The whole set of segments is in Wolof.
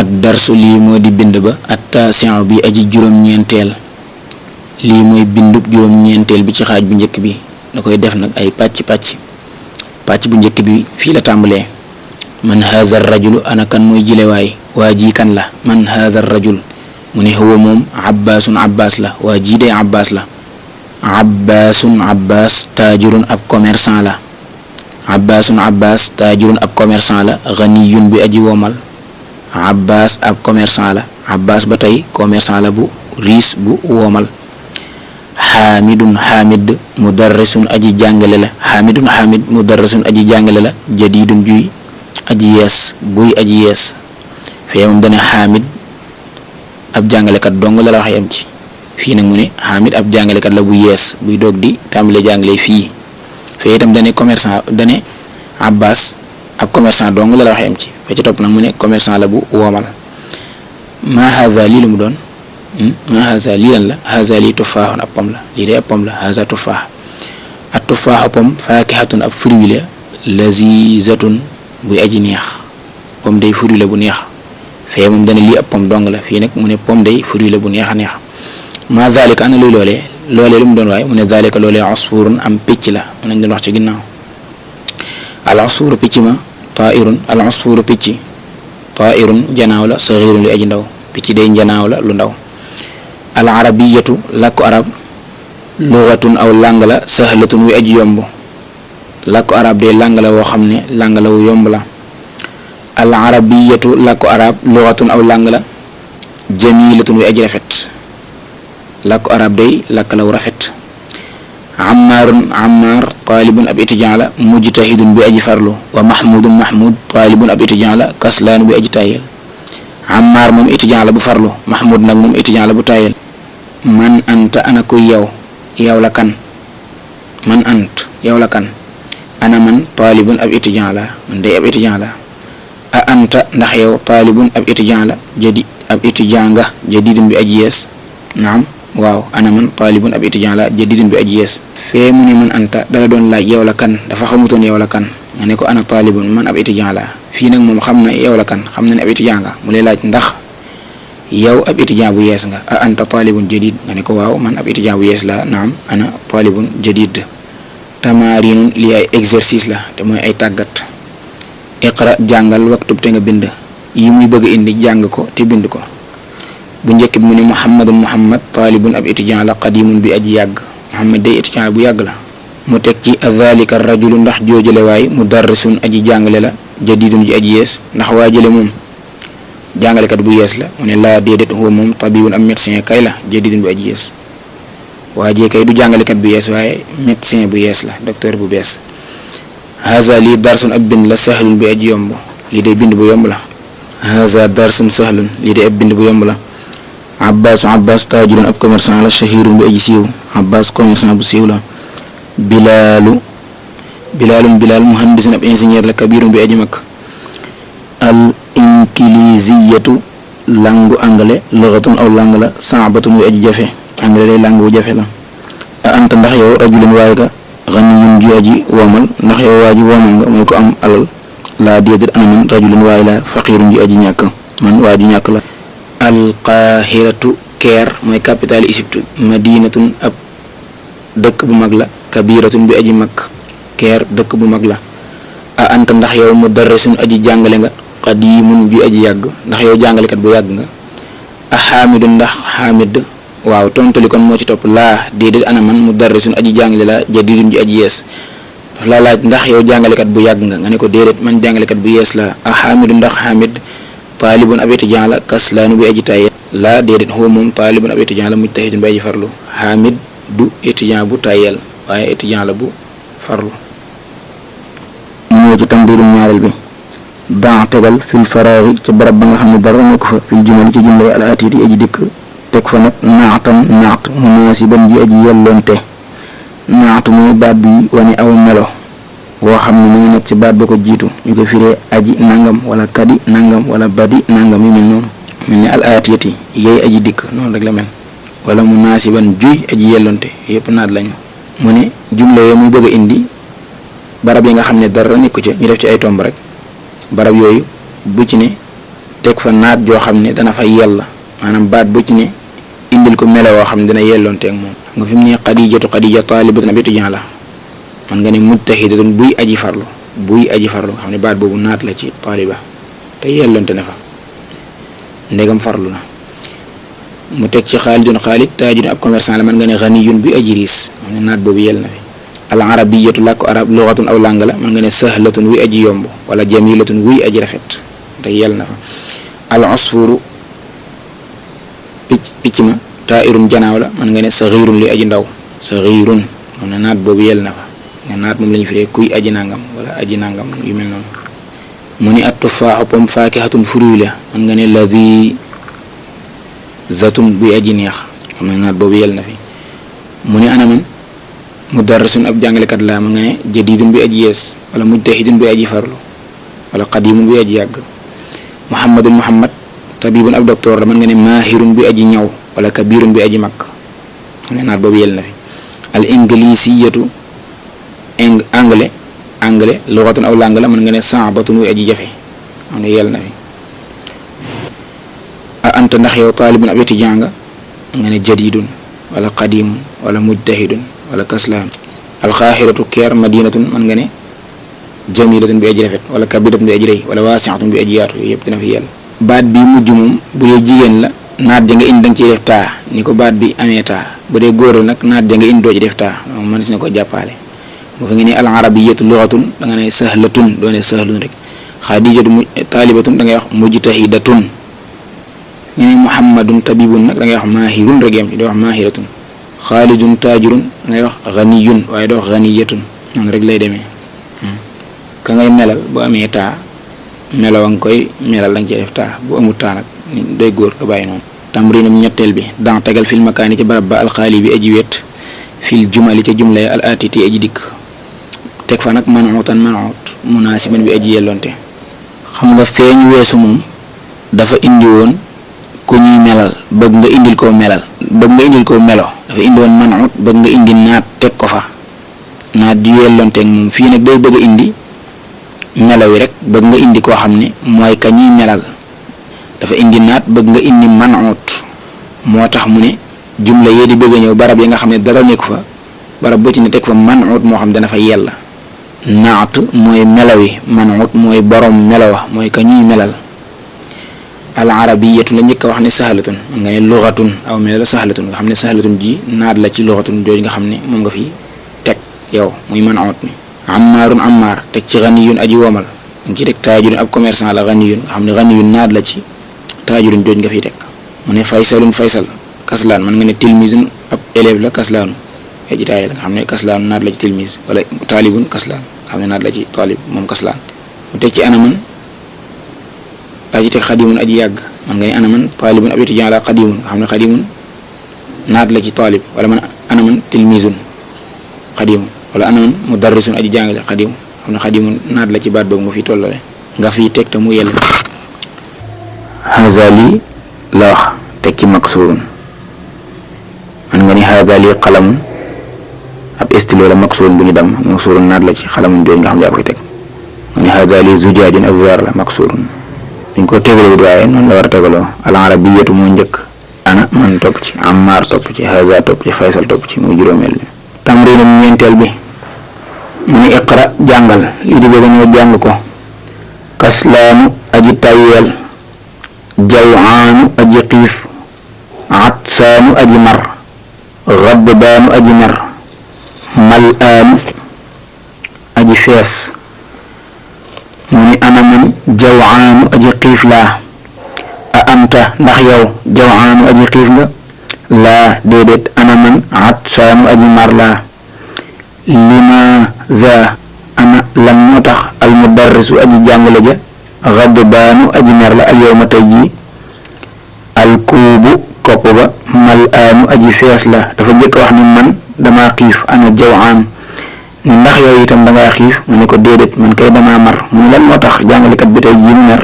ad-darsu lii moo di bind ba at-taasi'u bi aji juróom-ñeenteel lii mooy bindub juróom-ñeenteel bi ci xaaj bu njëkk bi da koy def nag ay pàcc bu njëkk bi fii la tàmbalee man haadha ar-rajulu ana kan mooy jilewaay waa ji kan la man haadha ar-rajul mu ne huwa moom abbaasun abbaas la waa ji dee abbaas la abbaasun abbaas taajirun ab commerçant la abbaasun abbaas taajirun ab commerçant la ganiyun bi aji womal abbaas ab commerçant la abbaas ba tey commerçant la bu riis bu womal xaamidun xaamid mudarrisun aji jàngale la xaamidun xaamid mudarrisun aji jàngale la jadidun juy aji yees buy aji yees fee moom dane xaamid ab jàngalekat dong la wax yam ci fii nag mu ne xaamid ab jàngalekat la bu yees buy doog di tàmbale jàngale fii fee itam dane commerçant dane abbas ab commerçant dong la wax yam ci fa ci topp nag mu ne commerçant la bu woomal ma haza lii lu mu doon ma haza lii lan la haza lii tufaaxun ab pom la lii de ab pom la haza tufaax at tufaaxu pom faakihatun ab fruit la lazizatun buy aji neex pom day fruit la bu neex fee moom dana lii ab pom dong la fii nag mu ne pom day fruit la bu neex a neex ma zalika ana luy loolee lu mu doon waaye mu ne zalika loolee asfurun am picc la mën nañ doon wax ci ginnaaw al asfuru picc ma taa'irun al asfuru picc taa'irun janaaw la saxiirun li aji ndaw picc day janaaw la lu ndaw al arabiyatu làkku arab lugatun aw làng la sahlatun wi aji yomb làkku arab day làng la woo xam ne làng la wu yomb la al arabiyatu làkku arab lugatun aw làng la jamilatun wi aji rafet làkku arab day làkk la wu rafet ammaar taalibun ab étudiant la mujtahidun bi aji farlu wa mahmudun mahmud taalibun ab étudiant la kaslaan bi aji tayel ammaar moom étudiant la bu farlu mahmud nag moom étudiant la bu tayel man anta ana kuy yow la kan man ant yow la kan ana man taalibun ab étudiant la man day ab étudiant la a anta ndax yow taalibun ab étudiant la ab étudiant nga jadidun bi aji yees naam waaw ana man taalibun ab étudiant la jadidun bi aji yees fee mu ne man anta dala doon laaj yow la kan dafa xamutoon yow la kan nga ne ko ana taalibun man ab étudiant la fii nag moom xam na yow la kan xam na ne ab étudiant nga mu lay laaj ndax yow ab étudiant bu yees nga a anta taalibun jadid nga ne ko waaw man ab étudiant bu yees la naam ana taalibun jadid tamarinun li ay exercice la te mooy ay tàggat iqra jàngal waktub te nga bind yi muy bëgg indi jàng ko te bind ko bu njëkk bi mu ne muhammad taalibun ab étudiant la qadimun bi aji yàgg muhammad day étudiant bu yàgg la mu teg ci adhalika rajulu ndax joojale waay mudarrisun aji jàngale la jadidun ji aji yees ndax waa jële moom jàngalekat bu yees la mu ne laa déedéet huwa moom tabibun ab médecin kay la jadidun bu aji yees waa jee kay du jàngalekat bu yees waaye médecin bu yees la docteur bu bees haza lii darsun ab bind la sahlun bi aji yomb lii day bind bu yomb la haza darsun sahlun lii day ab bind bu yomb la abbas taajirun ab commerçant la shahirun bi aji siiw abbas commerçant bu siiw la bilaalu muhandisun ab ingénieur la kabirun bi aji mag al inkiliziyatu langu anglais lugatun aw lang la saabatun wi aji jafe anglais day lang wu jafe la a anta ndax yow rajulun waaye ka ganiyun ju aji womal ndax yow waa ji womal nga mooy ko am alal laa déedéet ana man rajulun waaye la faqirun ju aji ñàkk man waa ju ñàkk la alqahiratu keer mooy capitale Égypte madinatun ab dëkk bu mag la kabiratun bi aji mag keer dëkk bu mag la a anta ndax yow mudarrisun aji jàngale nga qadimun bi aji yàgg ndax yow jàngalekat bu yàgg nga a xaamidun ndax xaamid waaw tontali kon moo ci topp laa déedéet ana man mudarrisun aji jàngale la jadidun ji aji yees daf la laaj ndax yow jàngalekat bu yàgg nga ne ko déedéet man jàngalekat bu yees la a xaamidun ndax xaamid taalibun ab étudiant la kaslaanu bi aji tayel laa déedéet huwa moom taalibun ab étudiant la mujtahidun bi aji farlu xaamid du étudiant bu tayel waaye étudiant la bu farlu mu ñëw ci tamdirum ñaareel bi daa tegal fil faraaxi ci barab ba nga xam ne dara nekk fa fil jumali ci jumlay al atiiti aji dikk teg fa nag naat munaasiban ji aji yelloonte naat mooy baat bi wane aw melo woo xam ne mu ngi nekk ci baat ba ko jiitu ñu ko firee aji nangam wala kadi nangam wala badi nangam yu mel noonu mel ni al atiiti yey aji dikk noonu rek la mel wala munaasiban juy aji yelloonte yépp naat lañu mu ne jumla yee muy bëgg a indi barab yi nga xam ne dara nekku ca ñu def ci ay tomb rek barab yooyu bu ci ne teg fa naat joo xam ne dana fa yella maanaam baat bu ci ne indil ko melo woo xam ne dana yelloonteeg moom. nga fi mu ne xadija taalibatun ab étudiant la man nga ne mujtahidatun buy aji farlu nga xam ne baat boobu naat la ci taaliba te yelloonte na fa ndegam farlu na. mu teg ci xaalidun xaalid taajirun ab commerçant la man nga ne xaniyun buy aji riis xam ne naat boobu yell na fi. al arabiyatu làkku arab lugatun aw làng la man nga ne sahlatun wuy aji yomb wala jamilatun wuy aji rafet te yell na fa. al usfuru picc ma taa'irun janaaw la man nga ne saxiirun luy aji ndaw saxiirun xam ne naat boobu yell na fa nga naat moom lañu firee kuy aji nangam wala aji nangam yu mel noonu. mu ni at tufaaxu pom faakihatun fruit la man nga ne ladi zatun buy aji neex xam ne naat boobu yell na fi. mu ni ana man mudarrisun ab jàngalekat la man nga ne jadidun buy aji yees wala mujtahidun buy aji farlu wala qadimun buy aji yàgg. muhammad tabibun ab docteur la man nga ne maahirun buy aji ñaw wala kabirun buy aji mag xam ne naat boobu yell na fi. al inglisiyatu anglais lugatun aw làng la man nga ne sa'batun buy aji jafe xam ne yell na fi. anta ndax yow taalibun ab étudiant nga ne jadidun wala qadimun wala mujtahidun wala kaslaan. alxaaxiratu keer madinatun man nga ne jamilatun bi aji rafet wala kabiratun bi aji rëy wala waasiatun bi aji yaatu yooyu yëpp dina fi yell. baat bi mujj moom bu dee jigéen la naat ja nga indi danga ciy def taa ni ko baat bi amee taa bu dee góor la nag naat ja nga indi doo ci def taa moom mën na ko jàppaale. bu fi nga ne al arabiyatu lugatun da nga ne sahlatun doo ne sahlun rek. xadijatu taalibatun da ngay wax mujtahidatun. nga ne muhammadun tabibun nag da ngay wax maahirun rek yam ci doo wax maahiratun. xaalidun taajirun da ngay wax ganiyun waaye doo wax ganiyatun noonu rek lay demee. ka ngay melal bu amee taa melaw nga koy melal da nga ci def taa bu amul taa nag doy góor nga bàyyi noonu. tamrinum ñetteel bi dan tegal fil makaani ci barab ba alxaali bi aji wet fil jumali ca jumla ya al atiti aji dikk teg fa nag manuutan manuut munaasiban bi aji yelloonte. xam nga feeñ weesu moom dafa indi woon ku ñuy melal bëgg nga indil ko melo dafa indi woon manuut bëgg nga indi naat teg ko fa naat di yelloonteeg moom fii nag day bëgg a indi melo yi rek bëgg nga indi koo xam ne mooy ka ñuy melal dafa indi naat bëgg nga indi manuut moo tax mu ne jumla yee di bëgg a ñëw barab yi nga xam ne dara nekk fa barab boo ci ne teg fa manuut moo xam dana fa yella. naat mooy melo yi manuut mooy borom melo wa mooy ka ñuy melal. al arabiyatu la njëkk a wax ne sahlatun man nga ne lugatun aw melo la sahlatun nga xam ne sahlatun ji naat la ci lugatun jooju nga xam ne moom nga fi teg yow muy manuut mi. ammaarun ammaar teg ci ganiyun aji womal nga ci teg taajirun ab commerçant la ganiyun nga xam ne ganiyun naat la ci taajirun jooju nga fiy teg. mu ne faysalun faysal kaslaan man nga ne tilmisun ab élève la kaslaanu ay ji taay la nga xam ne kaslaanu naat la ci tilmis wala taalibun kaslaan nga xam ne naat la ci taalib moom kaslaan. mu teg ci anaman daa ci teg xadimun aji yàgg man nga ne anaman taalibun ab étudiant la xadimun nga xam ne xadimun naat la ci taalib wala man anaman tilmisun xadimun wala anaman mudarrisun aji jàngale xadimun xam ne xadimun naat la ci baat boobu nga fiy tollale nga fiy teg te mu yell. hazali la wax teg ci maksurun man nga ni hazali xalamun ab stylo la maksurun bu ñu dam maksurun naat la ci xalamun jooju nga xam ne yaa koy teg nga ni hazali zujaajun ab weer la maksurun duñ ko tegalewut waaye noonu la war a tegaloo. al arabiyatu moo njëkk ana man topp ci ammar topp ci haza topp ci faysal topp ci muy juróomeel bi. tamrinum ñeenteel bi mu ni iqra jàngal lii di bëgg ñëw jàng ko. kaslaanu aji tayyeel jawaanu aji xiif atsaanu aji mar xadbaanu aji mer malaanu aji fees. mu ni ana man jawaanu aji xiif laa a anta ndax yow jawaanu aji xiif nga laa déedéet ana man atsaanu aji mar laa. limaza ana lan moo tax almudarrisu aji jàngale ja xadbaanu aji mer la al yawma tey jii alkuubu kopp ba malaanu aji fees la. dafa njëkk wax ni man dama xiif ana jawaan ni ndax yow itam dangaa xiif mu ne ko déedéet man kay damaa mar mu ne lan moo tax jàngalekat bi tey jii mu mer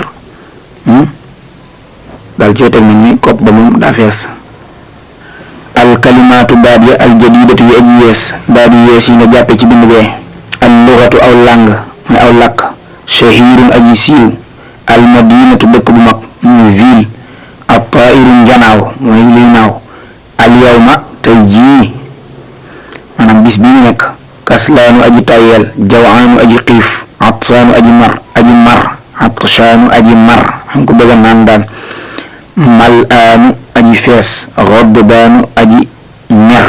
daal ci teg nañ ni kopp ba moom daa fees. alkalimaatu baat ya aljadidatu yi aji yees baat yu yees yi nga jàppe ci bind bee. al lugatu aw làng mooy aw làkk shahirun aji siiw almadinatu dëkk bu mag muy ville. at-taa'iru njanaaw mooy luy naaw. al yawma tey jii maanaam bis bi ñu nekk. kaslaanu aji tayel. jawaanu aji xiif. atsaanu aji mar. atshaanu aji mar xam ko bëgg naan daan. malaanu aji fees. ghadbaanu aji mer.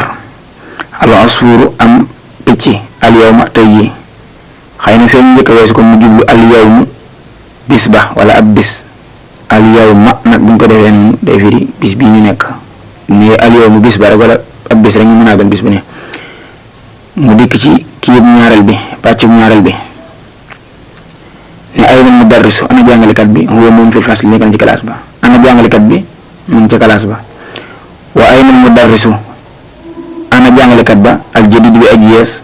al asfuru am picc. al yawma tey jii xëy na fee ñu njëkk a weesu ko mu jublu al yawmu bis ba wala ab bis. al yawma nag buñ ko defee noonu day firi bis bii ñu nekk ni al yawmu bis ba rek wala ab bis rek ñu mën a doon bis bu ne. mu dikk ci kii bu ñaareel bi pàcc bu ñaareel bi ne ay na mudarrisu ana jàngalekat bi huwa moom fil fasli nekk na ci classe ba. ana jàngalekat bi mu ngi ca classe ba. wa ay na mudarrisu ana jàngalekat ba al jadid bi aji yees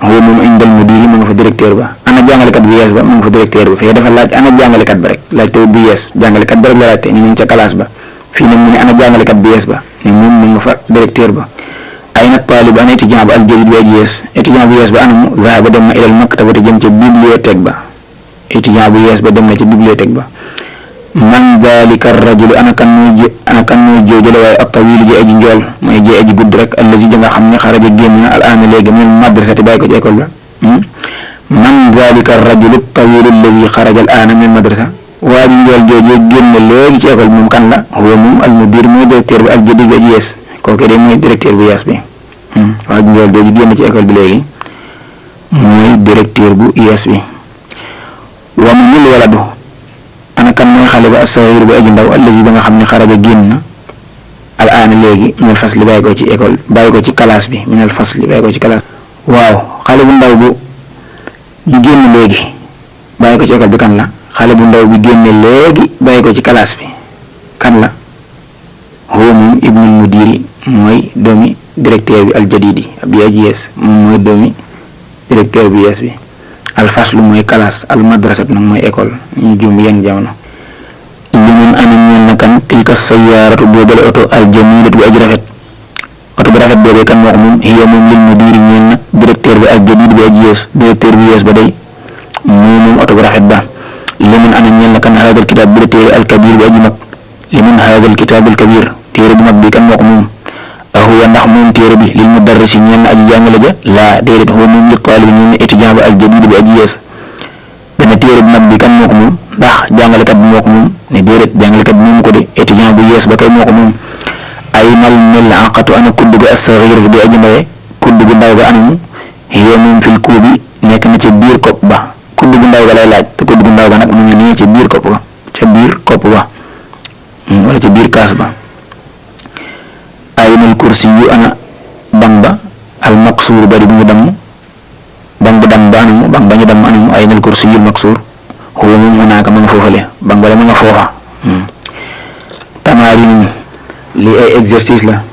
huwa moom indal mudiri mu nga fa directeur ba. ana jàngalekat bu yees ba mu nga fa directeur ba fee dafa laaj ana jàngalekat ba rek laajte bu yees jàngalekat ba rek la laajte ni mu ngi ca classe ba. fii nag mu ne ana jàngalekat bu yees ba ne moom mu nga fa directeur ba. ay na taalib ana étudiant ba al jadid bi aji yees étudiant bu yees ba anamu zahaba dem na ilal maktabati jëm ca bibliothèque ba. étudiant bu yees ba dem na ca bibliothèque ba. man dalika rajulu ana kan mooy joojale waaye at-tawil ji aji njool mooy ji aji gudd rek allazi ja nga xam ne xaraja génn na al aana léegi min madrasati bàyyi ko ci école ba. man dalika rajulu at-tawil allazi xaraja al aana min madrasa waa ji njool joojee génn léegi ci école moom kan la huwa moom al mudir mooy directeur bi al jadid bi aji yees kooku de mooy directeur bu yees bi. waa ji njool jooju génn ci école bi léegi mooy directeur bu yees bi. wa manil waladu ana kan mooy xale ba as-saghir bu aji ndaw allazi ba nga xam ne xaraja génn na al aana léegi minal fasli bàyyi ko ci école bàyyi ko ci classe bi minal fasli bàyyi ko ci classe. waaw xale bu ndaw bu génn léegi bàyyi ko ci école bi kan la. xale bu ndaw bi génne léegi bàyyi ko ci classe bi kan la. huwa moom ibnul mudiri mooy doomi directeur bi al jadidi bi aji yees moom mooy doomi directeur bi yees bi. al faslu mooy classe al madrasat nag mooy école ñu jumb yenn jamono. li mun ana ñeel na kan tilka sayyaratu boobale oto al jamilatu bu aji rafet oto bu rafet boobee kan moo ko moom hiya moom lil mudiri ñeel na directeur bi al jadid bi aji yees directeur bi yees ba day moom oto bu rafet ba. li mun ana ñeel na kan haazal kitaab bi la téere al kabir bi aji mag li mun haazal kitaab al kabir téere bu mag bi kan moo ko moom. huwa ndax moom téere bi lil mudarrisi ñeel na aji jàngale ja laa déedéet huwa moom li taalibi ñeel na étudiant ba al jadid bi aji yees benn téere bu mag bi kan moo ko moom ndax jàngalekat bi moo ko moom ne déedéet jàngalekat bi moomu ko de étudiant bu yees ba kay moo ko moom. ay nal mil'aqatu ana kudd gu as-saghir bi aji ndawe kudd gu ndaw ga anamu hiya moom fil kuubi nekk na ca biir kopp ba kudd gu ndaw ga lay laaj te kudd gu ndaw ga nag mu ngi nii ca biir kopp ba wala ca biir kaas ba. aynal kursi yu ana bang ba al maqsuur bari bu ñu damm bang bu damm ba anamu bang ba ñu damm anamu aynal kursi yu maqsuur huwa moom hunaaka ma nga foofale bang ba la ma nga foofa. tamaarin li ay exercice la.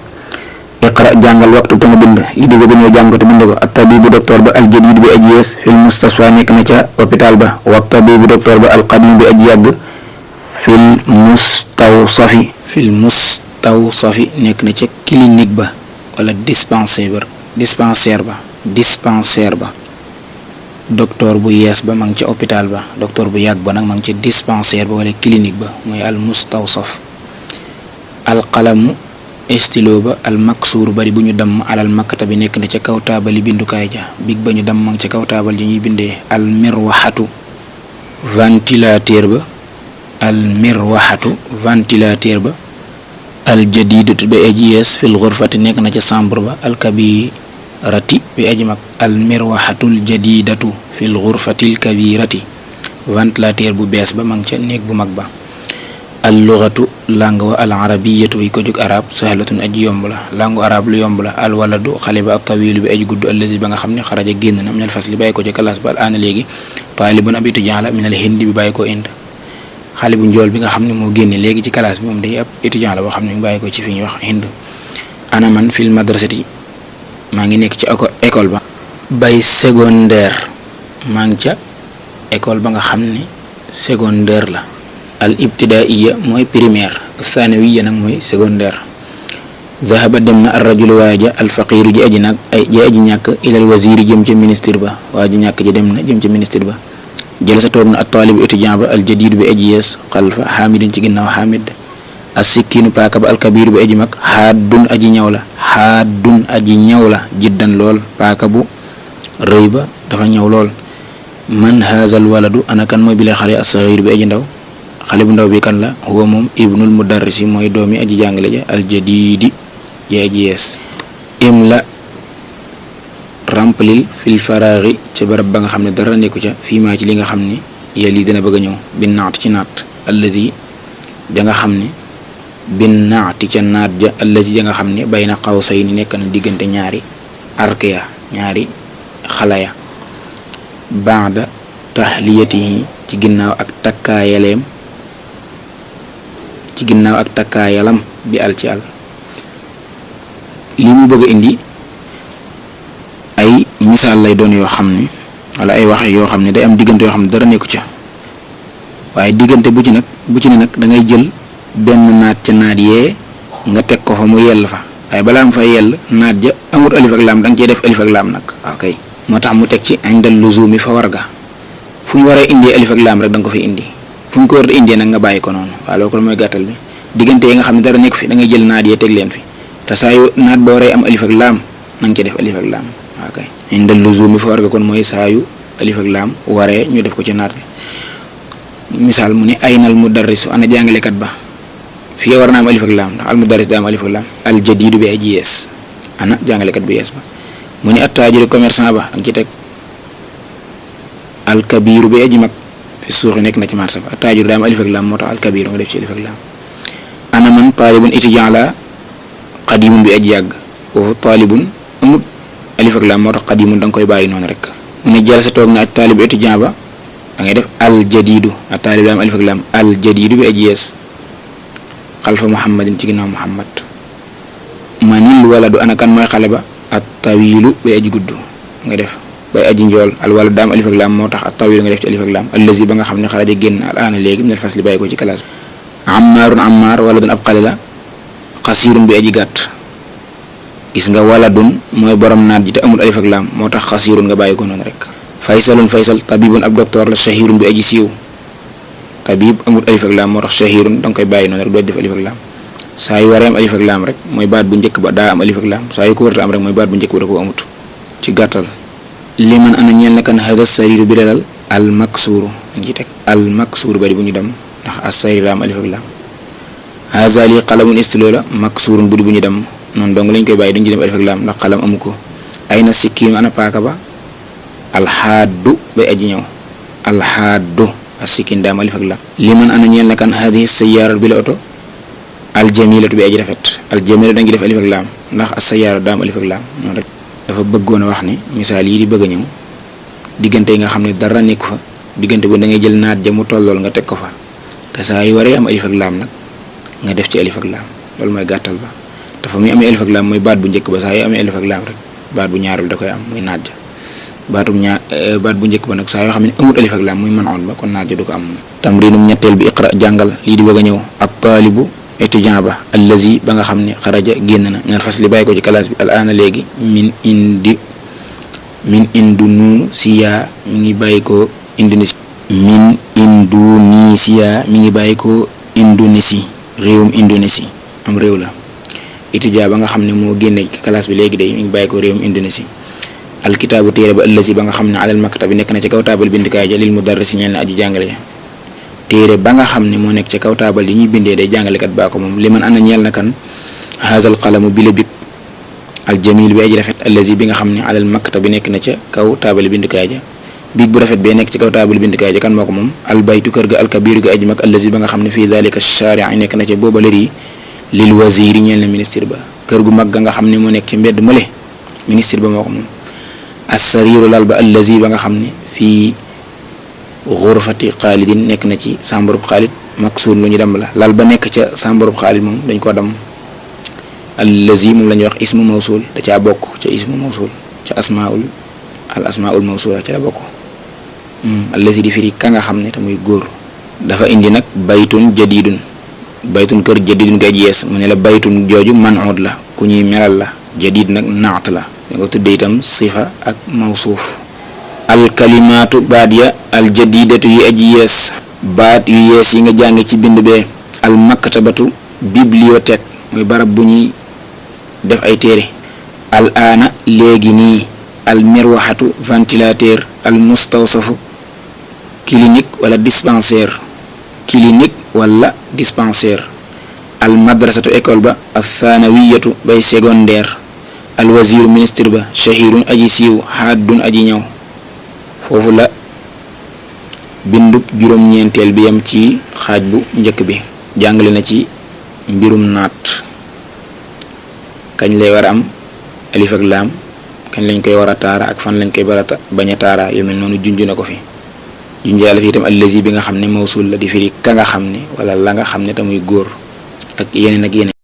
iqra jàngal waxtu te nga bind li di bëgg ñoo jàng ko te bind ko at tabibu docteur ba al jadid bi aji yees fil mustasfa nekk na ca hôpital ba wa tabibu docteur ba al qadim bi aji yàgg fil mustawsafi nekk na ca clinique ba wala dispensaire ba docteur bu yees ba ma ngi ca hôpital ba docteur bu yàgg ba nag ma ngi ca dispensaire ba wala clinique ba mooy al mustawsaf. al qalamu stylo ba al maksuur bari bu ñu damm alal makkata bi nekk na ca kaw taabali bindukaay ja big ba ñu damm ma ngi ca kaw taabal ji ñuy bindee. al mirwaxatu ventilateur ba al jadidatu bi aji yees fil ghurfati nekk na ca chambre ba al kabirati bi aji mag. al mirwaxatul jadidatu fil ghurfatil kabirati ventilateur bu bees ba ma ngi ca néeg bu mag ba. al lughatu langue wa al arabiyatu yi ko jóg arab sahlatun aji yomb la langue arab lu yomb la. al waladu xale ba at tawilu bi aji gudd allazi ba nga xam ne xaraja génn na minal fasli bàyyi ko ca classe ba al aana léegi taalibun ab étudiant la minal hindi bi bàyyi ko Inde. xale bu njool bi nga xam ne moo génne léegi ci classe bi moom day ab étudiant la boo xam ne mu bàyyi ko ci fi ñuy wax Inde. ana man fil madrasati maa ngi nekk ci école ba. bay secondaire maa ngi ca école ba nga xam ne secondaire la. al ibtidaiya mooy primaire thanawiya nag mooy secondaire. dhahaba dem na ar rajulu waaja al faqiru ji aji ñàkk ilal waziri jëm ca ministre ba waa ji ñàkk ji dem na jëm ca ministre ba. jalasa toog na at-taalibu étudiant ba al-jadiid bi aji yees xalfa xaamidin ci ginnaaw xaamid. as-sikkiinu paaka ba al-kabiir bi aji mag xaaddun aji ñaw la jiddan lool paaka bu rëy ba dafa ñaw lool. man haazal waladu ana kan mooy bile xale as-saxiir bi aji ndaw xale bu ndaw bi kan la huwa moom ibnul mudarrisi mooy doomi aji jàngale ja al-jadiidi ji aji yees. imla ramplil fil faraaxi ca barab ba nga xam ne dara nekku ca fii maa ci li nga xam ne yàlla dina bëgg a ñëw bin naat ci naat alladi da nga xam ne bin naati ca naat ja alladi da nga xam ne bayna qawsayni nekk na diggante ñaari arkiya ñaari xalaya baada tahliyatihi ci ginnaaw ak takkaayalam bi al ci al. li mu bëgg a indi ay misaal lay doon yoo xam ne wala ay wax yoo xam ne day am diggante yoo xam ne dara nekku ca waaye diggante bu ci ne nag da ngay jël benn naat ca naat yee nga teg ko fa mu yell fa waaye balaa mu fa yell naat ja amut alif ak laam da nga cey def alif ak laam nag ok moo tax mu teg ci indal luzumi fa war ga fu ñu waree indee alif ak laam rek da nga ko fi indi fu ñu ko war a indee nag nga bàyyi ko noonu waaw loolu ko mooy gàttal bi diggante yi nga xam ne dara nekk fi da ngay jël naat yee teg leen fi te saa yu naat ba waree am alif ak laam na nga ci def alif ak laam ok indal luzumi fa war ga kon mooy saa yu alif ak laam waree ñu def ko ci naat bi misaal mu ne aynal mudarrisu ana jàngalekat ba fii war naa am alif ak laam ndax al mudarris daa am alif ak laam al jadiidu bi aji yees ana jàngalekat bi yees ba mu ne attaajiru commerçant ba danga ci teg al kabiiru bi aji mag fi suuxi nekk na ci marché ba attaajiru daa am alif ak laam moo tax al kabiiru nga def ci alif ak laam. ana man taalibun étudiant la qadimun bi aji yàgg foofu taalibun amut alif ak laam moo tax qadimun da nga koy bàyyi noonu rek. mu ne jalasa toog na ak taalibu étudiant ba da ngay def al jadiidu ak taalib daa am alif ak laam al jadiidu bi aji yees xalfa muhammadin ci ginnaaw muhammad. manil waladu ana kan mooy xale ba at tawilu bay aji gudd nga def bay aji njool al waladu daa am alif ak laam moo tax at tawilu nga def ci alif ak laam allazi ba nga xam ne xaraja génn al aana léegi minal fasli bàyyi ko ci classe. ammaar waladun ab xale la xasiirun bi aji gàtt gis nga waladun mooy borom naat ji te amul alif ak laam moo tax xasiirun nga bàyyi ko noonu rek. faysal tabibun ab docteur la shahirun bi aji siiw tabib amul alif ak laam moo tax shahirun danga koy bàyyi noonu rek doo def alif ak laam saa yu waree am alif ak laam rek mooy baat bu njëkk ba daa am alif ak laam saa yu ko warta am rek mooy baat bu njëkk ba da koo amut ci gàttal. li man ana ñeel na kan hada sariru bi dalal al maksuuru dañ ci teg al maksuuru bari bu ñu dem ndax as sarir daa am alif ak laam. haza li qalamun istilo la maksuurun bu ñu dem noonu dong lañ koy bàyyi dañ ci dem alif ak laam ndax qalam amu ko. ay na sikkiinu ana paaka ba alxaaddu bay aji ñëw alxaaddu as-sikkin daa am alif ak laam. li man ana ñeel na kan hadihi sayyaara bi la oto aljamilatu bi aji rafet aljamilatu da ngi def alif ak laam ndax as-sayyaara daa am alif ak laam noonu rek. dafa bëggoon a wax ni misaal yi di bëgg a ñëw diggante yi nga xam ne dara nekk fa diggante bu da ngay jël naat ja mu tollool nga teg ko fa te saa yu waree am alif ak laam nag nga def ci alif ak laam loolu mooy gàttal ba dafa muy amee alif ak laam mooy baat bu njëkk ba saa yu amee alif ak laam rek baat bu ñaar bi da koy am muy naat ja baat bu njëkk ba nag saa yoo xam ne amul alif ak laam muy manoon ba kon naat ja du ko am. tamrinum ñetteel bi iqra jàngal lii di bëgg a ñëw at taalibu étudiant ba allazi ba nga xam ne xaraja génn na minal fasli bàyyi ko ci classe bi al aana léegi min Indonesia mi ngi bàyyi ko Indonésie réewum Indonésie am réew la. étudiant ba nga xam ne moo génne ci classe bi léegi day mi ngi bàyyi ko réewum Indonésie. alkitaabu téere ba allazi ba nga xam ne alal maktab bi nekk na ci kaw taabal bindikaay ja lil mudarris ñeel na aji jàngale ja téere ba nga xam ne moo nekk ca kaw taabal yi ñuy bindee day jàngalekat baa ko moom. li man ana ñeel na kan haazal qalamu bi la big aljamil bi aji rafet allazi bi nga xam ne alal maktab bi nekk na ca kaw taabal bindikaay ja biig bu rafet bee nekk ci kaw taabal bindikaay ja kan moo ko moom. albaytu kër ga alkabiru ga aji mag allazi ba nga xam ne fii dalika sharia nekk na ca booba lër yi lil waziri ñeel na ministre ba kër gu mag ga nga xam ne moo nekk ci mbedd mële ministre ba moo ko moom. as-sariru lal ba allazi ba nga xam ne fii xurfati xaalidin nekk na ci sambarub xaalid maksuur lu ñu dem la lal ba nekk ca sambarub xaalid moom dañ koo dem allazi moom la ñuy wax ismu mawsul da caa bokk ca ismu mawsul ca asmaul mawsula ca la bokk. allazi di firi ka nga xam ne te muy góor. dafa indi nag baytun jadidun kër jadidun ga ji yees mu ne la baytun jooju man'ud la ku ñuy melal la jadid nag naat la da nga tuddee itam sifa ak mawsuuf alkalimaatu baat ya aljadidatu yi aji yees baat yu yees yi nga jàng ci bind bee almaktabatu bibliothèque mooy barab bu ñuy def ay téere al aana léegi nii almirwaxatu ventilateur almustawsafu clinique wala dispensaire almadrasatu école ba athanawiyatu bay secondaire alwaziru ministre ba shahirun aji siiw haddun aji ñëw. foofu la bindub juróom-ñeenteel bi yam ci xaaj bu njëkk bi jàngale na ci mbirum naat kañ lay war a am alif ak laam kañ lañ koy war a taara ak fan lañ koy bañ a taara yu mel noonu junj na ko fi junjaale fi itam allazi bi nga xam ne mawsul la di firi ka nga xam ne wala la nga xam ne tamuy góor ak yeneen ak yeneen